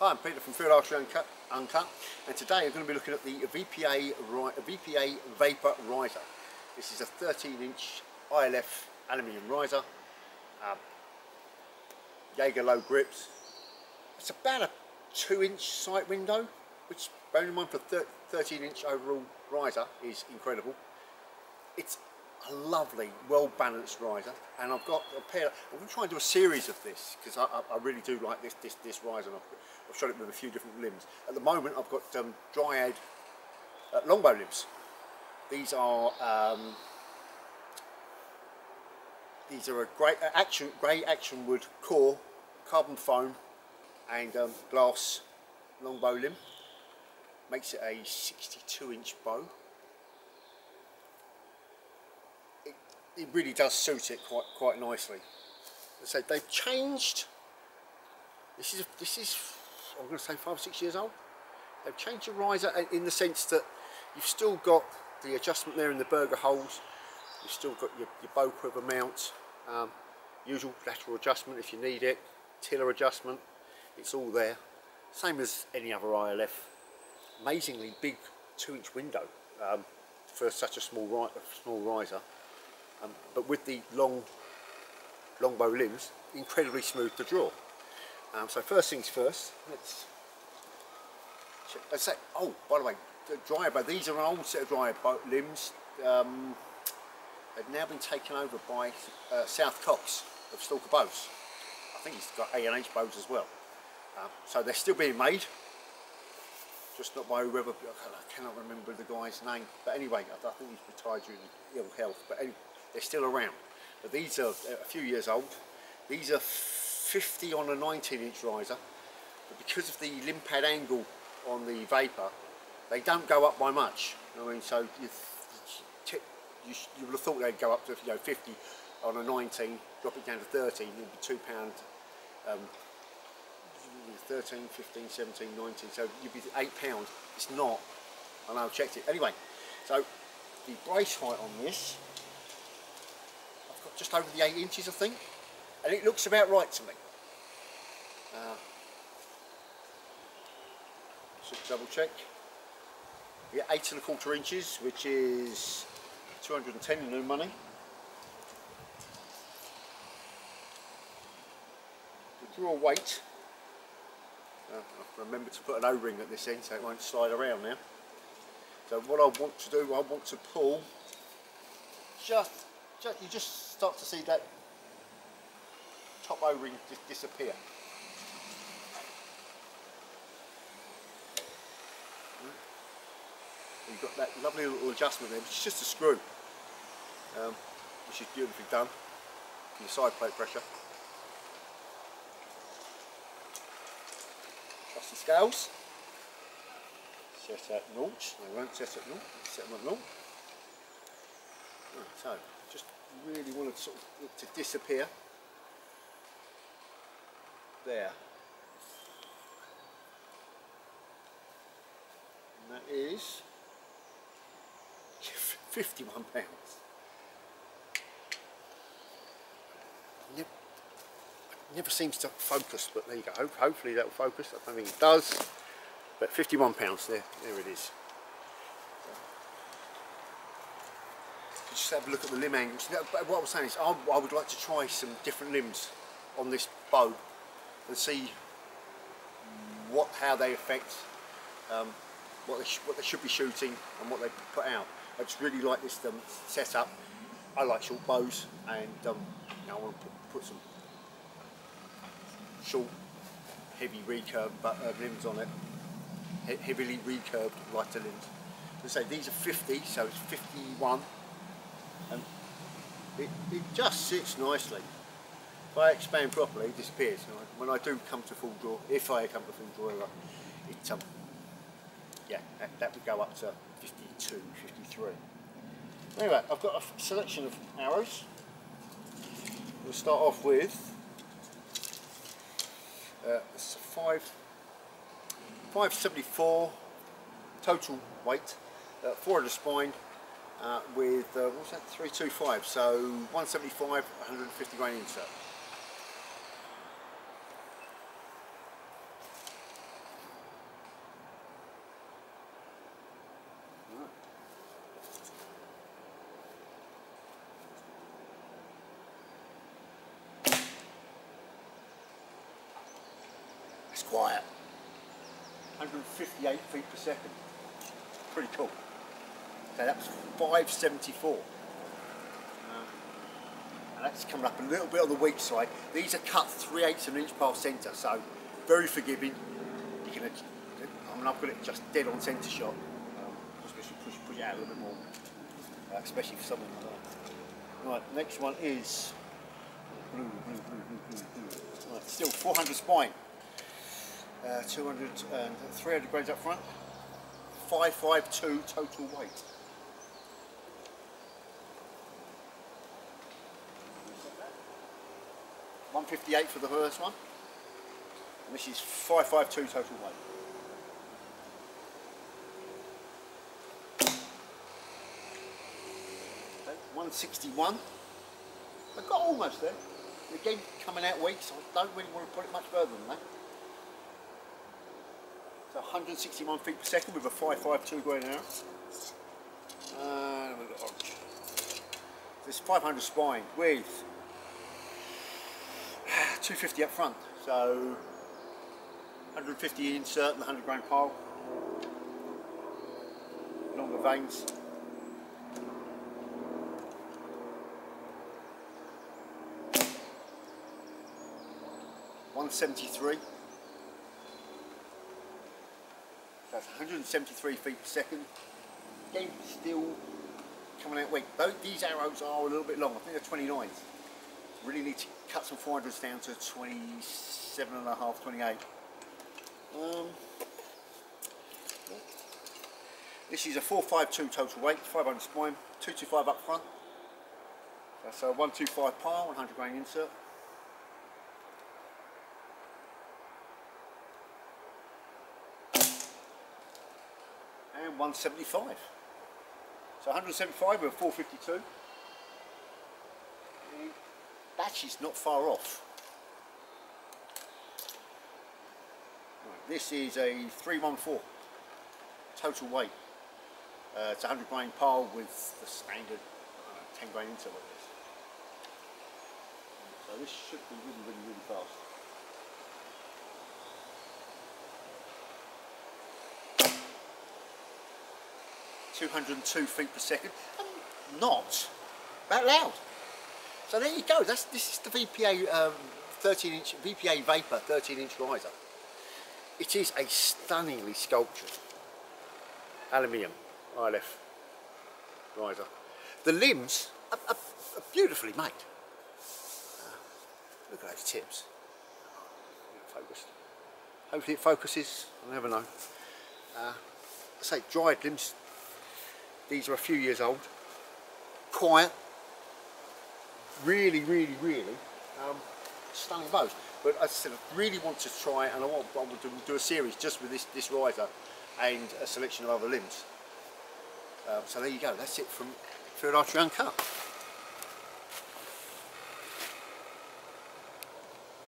Hi, I'm Peter from Field Archery Uncut, and today I'm going to be looking at the VPA Vapor Riser. This is a 13-inch ILF aluminium riser, Jaeger low grips. It's about a 2-inch sight window, which, bearing in mind for 13-inch overall riser, is incredible. It's a lovely, well-balanced riser, and I've got a pair. I'm going to try and do a series of this because I really do like this riser. And I've shot it with a few different limbs. At the moment, I've got Dryad Longbow limbs. These are a grey action wood core, carbon foam, and glass longbow limb. Makes it a 62-inch bow. It really does suit it quite nicely. As I say, they've changed. This is I'm going to say 5 or 6 years old. They've changed the riser in the sense that you've still got the adjustment there in the burger holes. You've still got your bow quiver mount, usual lateral adjustment if you need it, tiller adjustment. It's all there. Same as any other ILF. Amazingly big 2-inch window for such a small riser. But with the longbow limbs, incredibly smooth to draw. So first things first, let's check. Let's say, oh, by the way, the Dryad, these are an old set of Dryad limbs. They've now been taken over by South Cox of Stalker Bows. I think he's got A&H bows as well. So they're still being made, just not by whoever. I cannot remember the guy's name. But anyway, I think he's retired due to ill health. But anyway, they're still around. But these are a few years old. These are 50 on a 19-inch riser. But because of the limb pad angle on the Vapor, they don't go up by much. I mean, so you would have thought they'd go up to 50 on a 19, drop it down to 13, it would be £2. 13, 15, 17, 19, so you'd be £8. It's not. I know, I've checked it. Anyway, so the brace height on this, I've got just over the 8 inches, I think, and it looks about right to me. Just double check. Yeah, 8 1/4 inches, which is 210 in new money. The draw weight. Remember to put an O-ring at this end so it won't slide around now. So what I want to do, I want to pull you just start to see that top O-ring just disappear. You've got that lovely little adjustment there, which is just a screw, which is beautifully done. Your side plate pressure. The scales set at 0. They won't set at 0. Set them at 0. Right, so just really want it sort of to disappear there, and that is £51. Never seems to focus, but there you go. Hopefully that will focus. I don't think it does, but £51 there it is. Just have a look at the limb angles. What I was saying is I would like to try some different limbs on this bow and see how they affect what they should be shooting and what they put out. I just really like this setup. I like short bows, and I want to put some short, heavy recurved limbs on it, heavily recurved lighter limbs. As I say, these are 50, so it's 51, and it just sits nicely. If I expand properly, it disappears. When I do come to full draw, if I come to full draw, yeah, that would go up to 52, 53. Anyway, I've got a selection of arrows. We'll start off with it's 574 total weight, 4 in the spine, with what's that, 325, so 175, 150 grain insert. quiet. 158 feet per second. Pretty cool. So that's 574. And that's coming up a little bit on the weak side. These are cut 3/8 of an inch past centre, so very forgiving. You can, I mean, I've got it just dead on centre shot. Especially push it out a little bit more, especially for someone like that. Right, next one is blue. Right, still 400 spine. 200 and 300 grains up front. 552 total weight. $158 for the first one, and this is 552 total weight. Okay, 161. I got almost there. Again, coming out weak, so I don't really want to put it much further than that. So 161 feet per second with a 552 grain an hour. And we've got orange. This 500 spine with 250 up front, so 150 insert and 100 grain pile, longer veins. $173. That's 173 feet per second. Again, still coming out weak. These arrows are a little bit long. I think they're 29s. Really need to cut some 400s down to 27.5, 28. This is a 452 total weight, 500 spine, 225 up front. That's a 125 pile, 100 grain insert. And 175. So 175 with a 452. Batch not far off. Right, this is a 314 total weight. It's a 100 grain pile with the standard 10 grain insert like this. So this should be really fast. 202 feet per second, and not that loud. So there you go. This is the VPA 13-inch VPA Vapor 13-inch riser. It is a stunningly sculptured aluminium ILF riser. The limbs are beautifully made. Look at those tips. Focused. Hopefully it focuses. I never know. I say Dryad limbs. These are a few years old. Quiet. Really stunning bows. But as I said, I really want to try, and I want to do a series just with this riser and a selection of other limbs. So there you go. That's it from Field Archery Uncut.